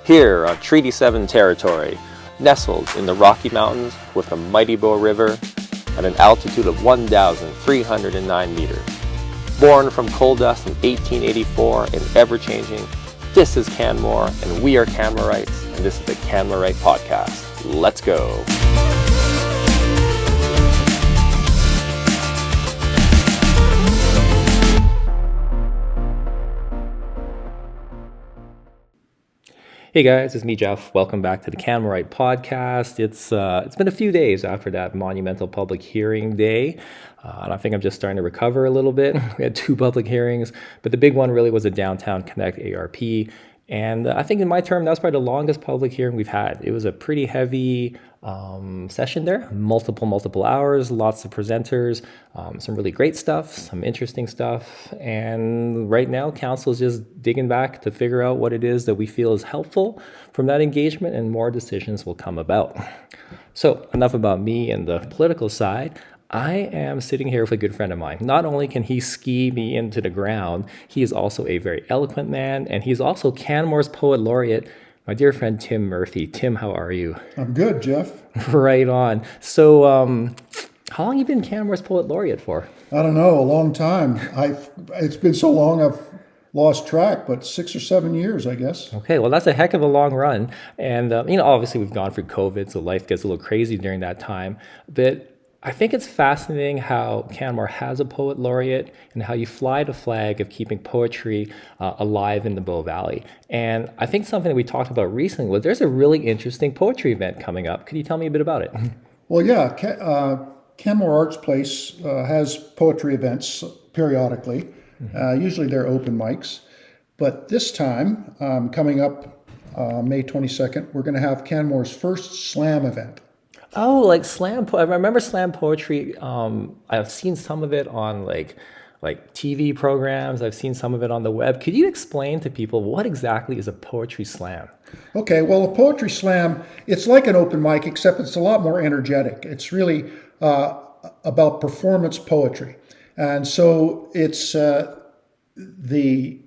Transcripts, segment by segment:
Here on Treaty 7 territory, nestled in the Rocky Mountains with the mighty Bow River at an altitude of 1,309 meters. Born from coal dust in 1884 and ever-changing, this is Canmore, and we are Canmorites, and this is the Canmorite Podcast. Let's go! Hey guys, it's me, Jeff. Welcome back to the Canmorite Podcast. It's been a few days after that monumental public hearing day, and I think I'm just starting to recover a little bit. We had 2 public hearings, but the big one really was the Downtown Connect ARP, and I think in my term, that was probably the longest public hearing we've had. It was a pretty heavy session there, multiple hours, lots of presenters, some really great stuff, some interesting stuff, and right now council is just digging back to figure out what it is that we feel is helpful from that engagement, and more decisions will come about. So enough about me and the political side. I am sitting here with a good friend of mine. Not only can he ski me into the ground, he is also a very eloquent man, and he's also Canmore's Poet Laureate, my dear friend Tim Murphy. Tim, how are you? I'm good, Jeff. Right on. So, how long have you been Canmore's Poet Laureate for? I don't know, a long time. It's been so long I've lost track, but 6 or 7 years, I guess. Okay, well, that's a heck of a long run. And, obviously we've gone through COVID, so life gets a little crazy during that time. But I think it's fascinating how Canmore has a Poet Laureate and how you fly the flag of keeping poetry alive in the Bow Valley. And I think something that we talked about recently was there's a really interesting poetry event coming up. Could you tell me a bit about it? Well, yeah, Canmore Arts Place has poetry events periodically. Usually they're open mics. But this time, coming up May 22nd, we're going to have Canmore's first slam event. Oh, like slam. I remember slam poetry. I've seen some of it on like TV programs. I've seen some of it on the web. Could you explain to people what exactly is a poetry slam? Okay, well, a poetry slam, it's like an open mic, except it's a lot more energetic. It's really about performance poetry. And so it's the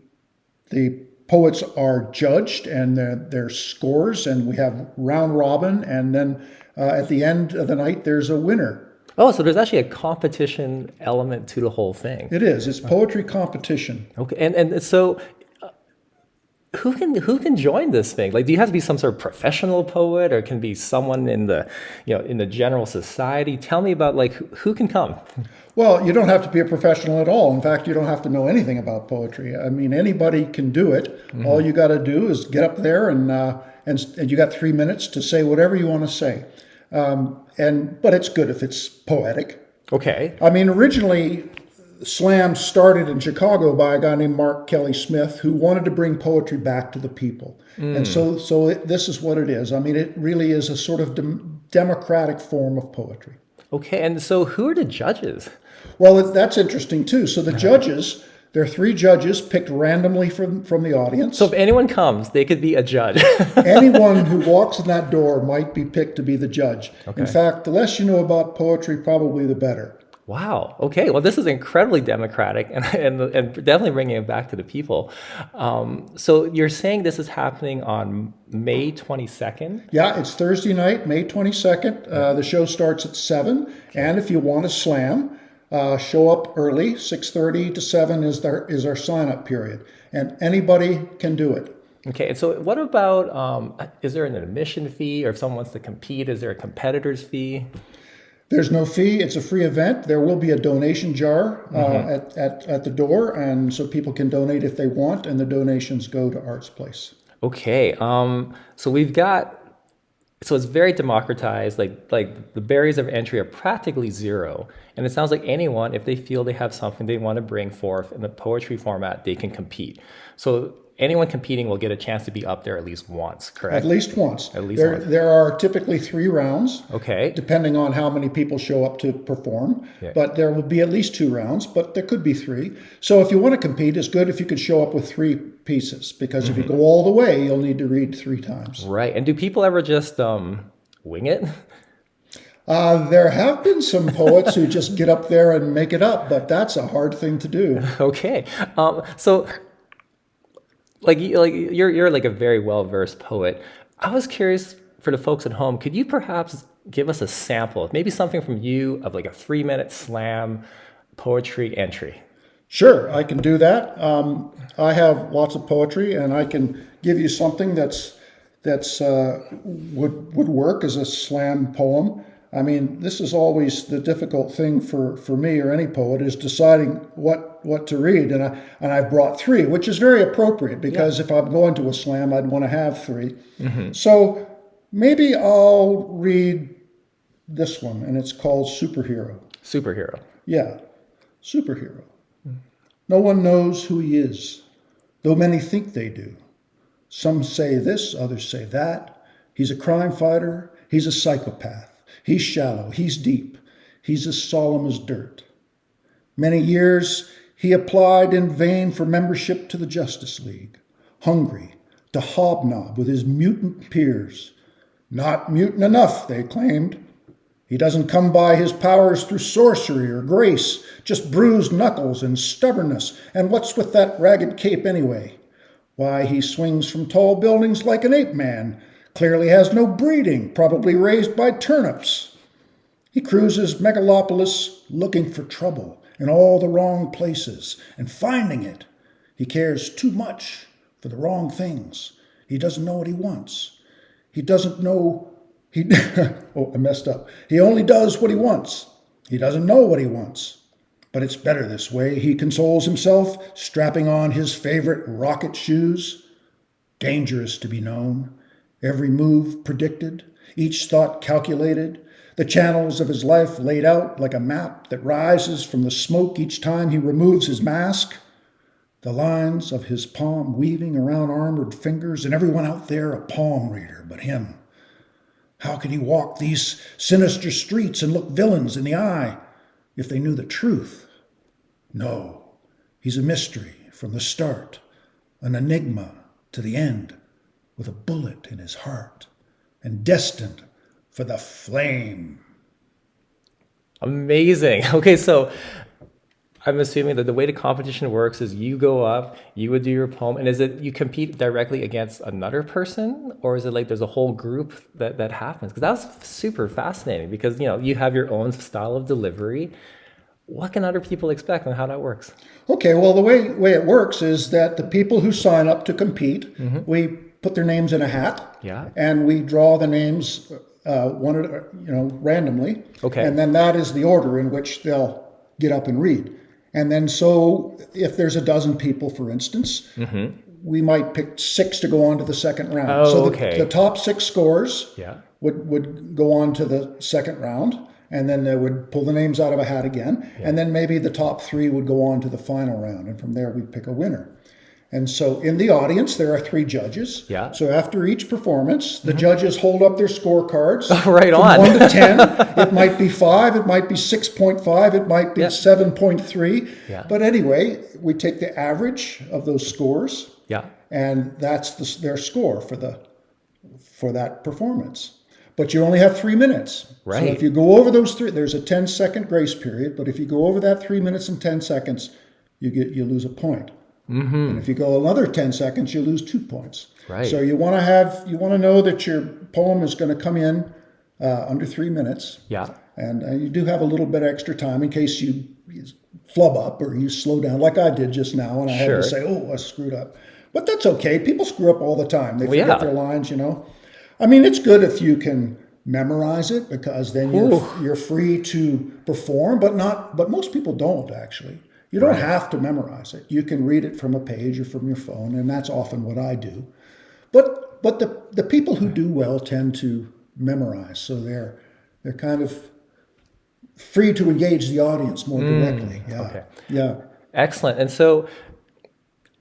poets are judged, and there's scores, and we have round robin, and then at the end of the night, there's a winner. Oh, so there's actually a competition element to the whole thing. It is. It's poetry competition. Okay, and so who can join this thing? Like, do you have to be some sort of professional poet, or can be someone in the in the general society? Tell me about who can come. Well, you don't have to be a professional at all. In fact, you don't have to know anything about poetry. I mean, anybody can do it. Mm-hmm. All you got to do is get up there and you got 3 minutes to say whatever you want to say. But it's good if it's poetic. Okay. I mean, originally, slam started in Chicago by a guy named Mark Kelly Smith, who wanted to bring poetry back to the people. And this is what it is. I mean, it really is a sort of democratic form of poetry. Okay, and so who are the judges? Well, that's interesting too. So the judges, there are 3 judges picked randomly from the audience. So if anyone comes, they could be a judge. Anyone who walks in that door might be picked to be the judge. Okay. In fact, the less you know about poetry, probably the better. Wow. Okay. Well, this is incredibly democratic and definitely bringing it back to the people. So you're saying this is happening on May 22nd? Yeah, it's Thursday night, May 22nd. The show starts at 7. And if you want to slam, show up early. 6:30 to 7 is our sign-up period. And anybody can do it. Okay, and so what about, is there an admission fee? Or if someone wants to compete, is there a competitor's fee? There's no fee. It's a free event. There will be a donation jar at the door, and so people can donate if they want, and the donations go to Arts Place. Okay, so it's very democratized. Like the barriers of entry are practically zero, and it sounds like anyone, if they feel they have something they want to bring forth in the poetry format, they can compete. So anyone competing will get a chance to be up there at least once, correct? At least once. At least once. There are typically 3 rounds. Okay. Depending on how many people show up to perform. Yeah. But there will be at least 2 rounds, but there could be 3. So if you want to compete, it's good if you could show up with 3 pieces, because if you go all the way, you'll need to read 3 times. Right. And do people ever just wing it? There have been some poets who just get up there and make it up, but that's a hard thing to do. Okay. So like you're like a very well versed poet. I was curious for the folks at home. Could you perhaps give us a sample, maybe something from you of like a 3 minute slam poetry entry? Sure, I can do that. I have lots of poetry, and I can give you something that's would work as a slam poem. I mean, this is always the difficult thing for me or any poet is deciding what to read, and I've brought three, which is very appropriate because if I'm going to a slam, I'd want to have three. So maybe I'll read this one, and it's called Superhero. Superhero. Yeah, Superhero. No one knows who he is, though many think they do. Some say this, others say that. He's a crime fighter, he's a psychopath. He's shallow, he's deep, he's as solemn as dirt. Many years he applied in vain for membership to the Justice League, hungry to hobnob with his mutant peers. Not mutant enough, they claimed. He doesn't come by his powers through sorcery or grace, just bruised knuckles and stubbornness. And what's with that ragged cape anyway? Why, he swings from tall buildings like an ape man, clearly has no breeding, probably raised by turnips. He cruises Megalopolis looking for trouble in all the wrong places and finding it. He cares too much for the wrong things. He doesn't know what he wants. He doesn't know. Oh, I messed up. He only does what he wants. He doesn't know what he wants. But it's better this way, he consoles himself, strapping on his favorite rocket shoes. Dangerous to be known. Every move predicted, each thought calculated, the channels of his life laid out like a map that rises from the smoke each time he removes his mask. The lines of his palm weaving around armored fingers, and everyone out there a palm reader but him. How could he walk these sinister streets and look villains in the eye if they knew the truth? No, he's a mystery from the start, an enigma to the end, with a bullet in his heart and destined for the flame. Amazing. Okay, so I'm assuming that the way the competition works is you go up, you would do your poem, and is it you compete directly against another person, or is it like there's a whole group that happens? Because that was super fascinating because you have your own style of delivery. What can other people expect and how that works? Okay, well, the way it works is that the people who sign up to compete, we put their names in a hat, and we draw the names randomly. Okay. And then that is the order in which they'll get up and read. And then so if there's a dozen people, for instance, we might pick 6 to go on to the second round. Oh, so okay. The top 6 scores Yeah. would go on to the second round, and then they would pull the names out of a hat again, and then maybe the top 3 would go on to the final round, and from there we'd pick a winner. And so in the audience, there are 3 judges. Yeah. So after each performance, the judges hold up their scorecards. Right from on. 1 to 10. It might be 5, it might be 6.5, it might be 7.3. Yeah. But anyway, we take the average of those scores, Yeah. and that's their score for that performance. But you only have 3 minutes. Right. So if you go over those 3, there's a 10-second grace period. But if you go over that 3 minutes and 10 seconds, you lose a point. And if you go another 10 seconds, you lose 2 points. Right. So you want to know that your poem is going to come in under 3 minutes. Yeah. And you do have a little bit of extra time in case you flub up or you slow down, like I did just now, and I had to say, "Oh, I screwed up." But that's okay. People screw up all the time. They forget their lines, I mean, it's good if you can memorize it because then you're free to perform, but most people don't actually. You don't have to memorize it. You can read it from a page or from your phone, and that's often what I do. But the people who do well tend to memorize, so they're kind of free to engage the audience more directly. Yeah. Okay. Yeah. Excellent. And so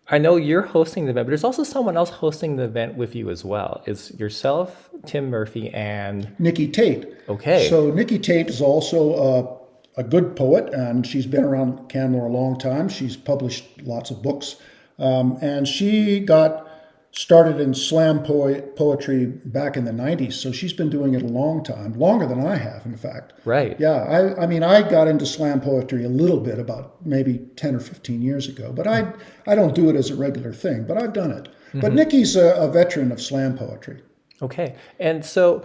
I know you're hosting the event, but there's also someone else hosting the event with you as well. It's yourself, Tim Murphy, and Nikki Tate. Okay. So Nikki Tate is also a good poet, and she's been around Canmore a long time. She's published lots of books, and she got started in slam poetry back in the 90s, so she's been doing it a long time, longer than I have, in fact. Right. Yeah, I mean, I got into slam poetry a little bit about maybe 10 or 15 years ago, but I don't do it as a regular thing, but I've done it. But Nikki's a veteran of slam poetry. Okay. And so,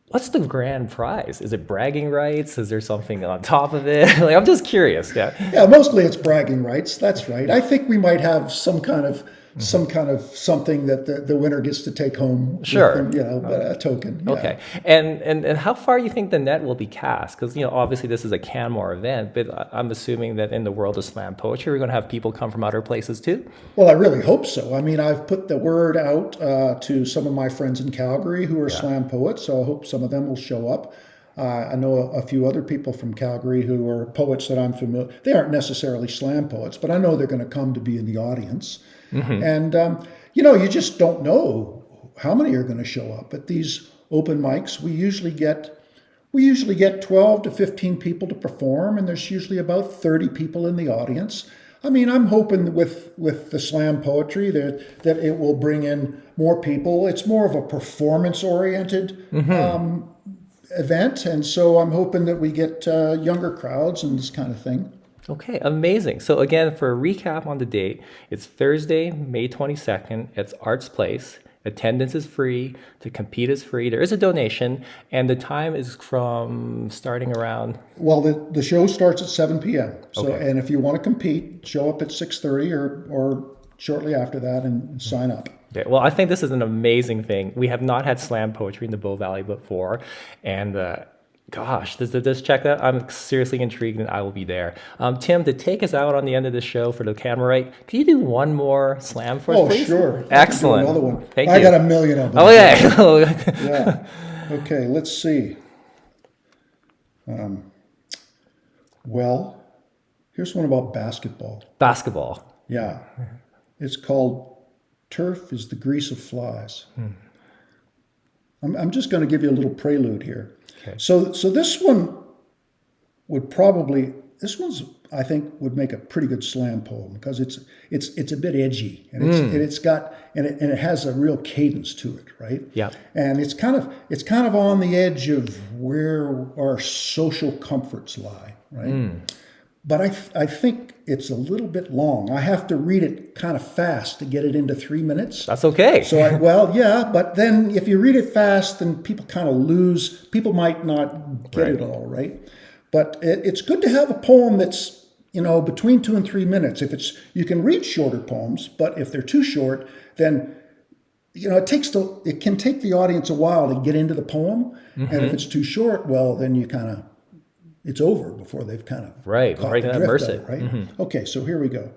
what's the grand prize? Is it bragging rights? Is there something on top of it? Like, I'm just curious. Yeah. Yeah, mostly it's bragging rights. That's right. I think we might have some kind of something that the winner gets to take home. Sure. With them, a token. Yeah. Okay. And how far you think the net will be cast? Because, obviously this is a Canmore event, but I'm assuming that in the world of slam poetry, we're going to have people come from other places too? Well, I really hope so. I mean, I've put the word out to some of my friends in Calgary who are slam poets, so I hope some of them will show up. I know a few other people from Calgary who are poets that I'm familiar. They aren't necessarily slam poets, but I know they're going to come to be in the audience. And you just don't know how many are going to show up at these open mics. We usually get 12 to 15 people to perform, and there's usually about 30 people in the audience. I mean, I'm hoping with the slam poetry that it will bring in more people. It's more of a performance-oriented event, and so I'm hoping that we get younger crowds and this kind of thing. Okay, amazing. So again, for a recap on the date, it's Thursday, May 22nd. It's Arts Place. Attendance is free. To compete is free. There is a donation, and the time is from starting around. Well, the show starts at 7 p.m. So, Okay. and if you want to compete, show up at 6:30 or shortly after that and sign up. Okay, well, I think this is an amazing thing. We have not had slam poetry in the Bow Valley before, and gosh, this check that I'm seriously intrigued, and I will be there. Tim, to take us out on the end of the show for the Canmore, can you do one more slam for us, Oh, please? sure. Excellent. Another one. Thank I you. got a million of them. Oh, yeah. Yeah. Okay, let's see. Well, here's one about basketball. Basketball. Yeah. It's called Turf is the Grease of Flies. I'm just going to give you a little prelude here. Okay. So this one's I think would make a pretty good slam poem because it's a bit edgy and it has a real cadence to it, right? Yeah. And it's kind of on the edge of where our social comforts lie, right? But I think it's a little bit long. I have to read it kind of fast to get it into 3 minutes. That's okay. So but then if you read it fast, then people might not get it all, right? But it's good to have a poem that's, between 2 and 3 minutes. You can read shorter poems, but if they're too short, then, it can take the audience a while to get into the poem. And if it's too short, well, then it's over before they've kind of caught the drift immerse of it. right? Okay, so here we go.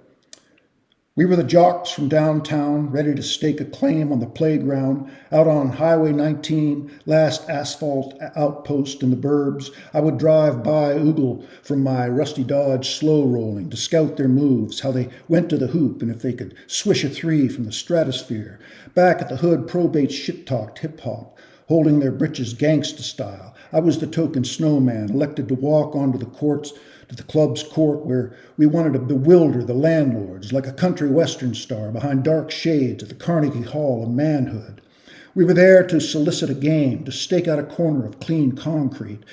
We were the jocks from downtown, ready to stake a claim on the playground, out on Highway 19, last asphalt outpost in the burbs. I would drive by Oogle from my rusty Dodge slow rolling to scout their moves, how they went to the hoop, and if they could swish a three from the stratosphere. Back at the hood, probate shit-talked hip-hop, holding their britches gangsta style. I was the token snowman, elected to walk onto the club's court where we wanted to bewilder the landlords like a country western star behind dark shades at the Carnegie Hall of manhood. We were there to solicit a game, to stake out a corner of clean concrete,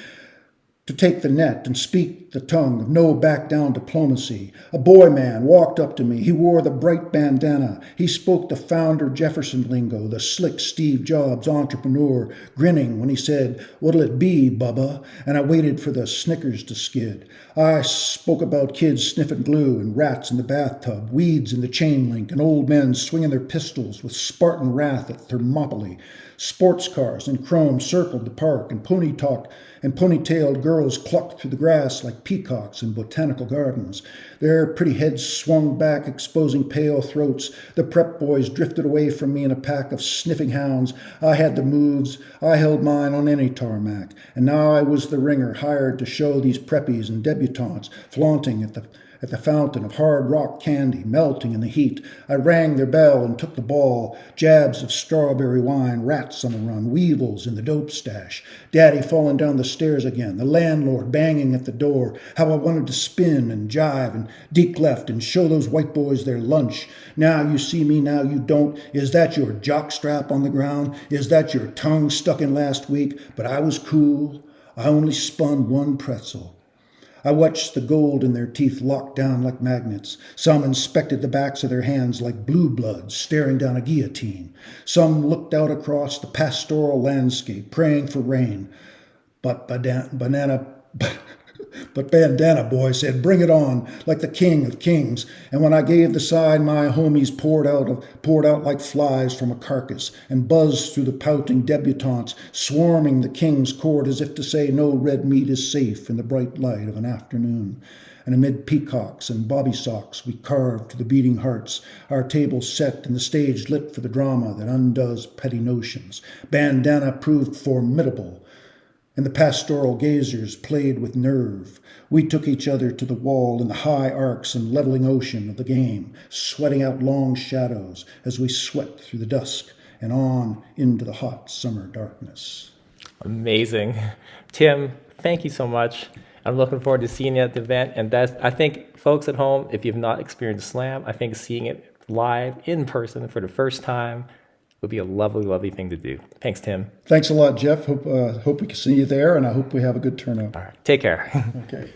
to take the net and speak the tongue of no back-down diplomacy. A boy man walked up to me. He wore the bright bandana. He spoke the founder Jefferson lingo, the slick Steve Jobs entrepreneur, grinning when he said, "What'll it be, Bubba?" And I waited for the Snickers to skid. I spoke about kids sniffing glue and rats in the bathtub, weeds in the chain link, and old men swinging their pistols with Spartan wrath at Thermopylae. Sports cars in chrome circled the park, and ponytailed girls clucked through the grass like peacocks in botanical gardens. Their pretty heads swung back, exposing pale throats. The prep boys drifted away from me in a pack of sniffing hounds. I had the moves. I held mine on any tarmac. And now I was the ringer hired to show these preppies and debutantes, flaunting at at the fountain of hard rock candy melting in the heat. I rang their bell and took the ball. Jabs of strawberry wine, rats on the run, weevils in the dope stash. Daddy falling down the stairs again, the landlord banging at the door. How I wanted to spin and jive and deke left and show those white boys their lunch. Now you see me, now you don't. Is that your jockstrap on the ground? Is that your tongue stuck in last week? But I was cool. I only spun one pretzel. I watched the gold in their teeth lock down like magnets. Some inspected the backs of their hands like blue bloods staring down a guillotine. Some looked out across the pastoral landscape, praying for rain. But Bandana Boy said, "Bring it on," like the king of kings. And when I gave the sign, my homies poured out like flies from a carcass and buzzed through the pouting debutantes, swarming the king's court as if to say no red meat is safe in the bright light of an afternoon. And amid peacocks and bobby socks, we carved to the beating hearts, our table set and the stage lit for the drama that undoes petty notions. Bandana proved formidable, and the pastoral gazers played with nerve. We took each other to the wall in the high arcs and leveling ocean of the game, sweating out long shadows as we swept through the dusk and on into the hot summer darkness. Amazing. Tim, thank you so much. I'm looking forward to seeing you at the event. And I think, folks at home, if you've not experienced Slam, I think seeing it live in person for the first time would be a lovely, lovely thing to do. Thanks, Tim. Thanks a lot, Jeff. Hope we can see you there, and I hope we have a good turnout. All right. Take care. Okay.